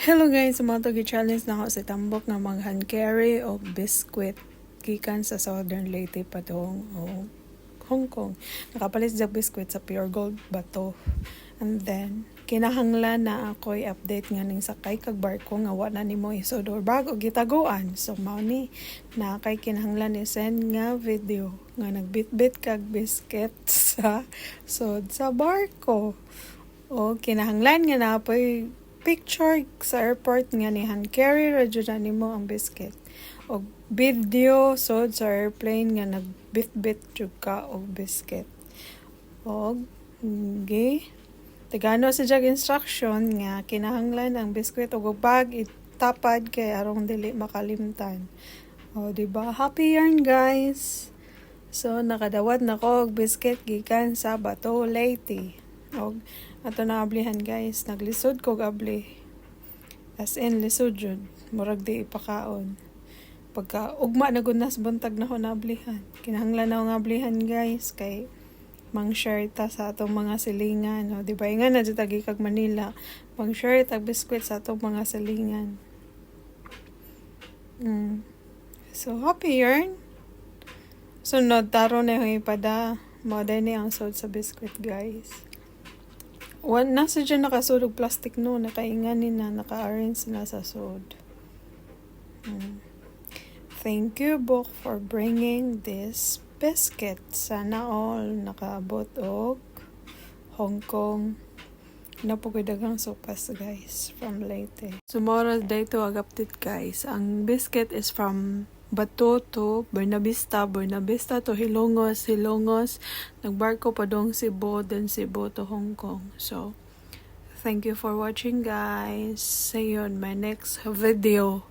Hello guys, mga gi-challenge na ako sa tambok ng mga hand carry o biskwit gikan sa Southern Leyte padong o Hong Kong. Nakapalit sa biskwit sa Pure Gold bato. And then kinahanglan na ako'y update nga ning sakay kag barko nga wala nimo isod or bago gitaguan. So mao ni na kay kinahanglan ni send nga video nga nagbitbit kag biscuit sa sa barko. O kinahanglan nga napoy picture sa airport nga ni hand carry radyo na nimo ang biscuit o video so sa airplane nga nagbitbit jud ka og biscuit o okay tigano sa jag instruction nga kinahanglan ang biscuit og bag itapad kay arong dili makalimtan o diba happy yarn guys. So nakadawat na ko og biscuit gikan sa Bato Leyte og ato na ablihan guys, naglisod ko abli. As in, lisod jud. Murag di ipakaon. Pagka ugma na gunas buntag na ko nablihan. Kinahanglan na akong ablihan guys, kay mang-share ta sa atong mga silingan. O, diba nga na dyan tagi kag Manila. Mang-share tag biskwit sa atong mga silingan. So, happy yarn. Sunod, taro na yung ipada. Modern ni ang sod sa biskwit guys. Nasa dyan nakasud og plastic no, nakainganin na, naka-arrange na sa sud. Thank you book for bringing this biscuit. Sana all nakaabot og Hong Kong. Napugidagang sopas guys from Leyte. Tomorrow day to update guys. Ang biscuit is from Bato to Bernavista to Hilongos, nagbarko pa dong Cebu, then Cebu to Hong Kong. So, thank you for watching guys. See you on my next video.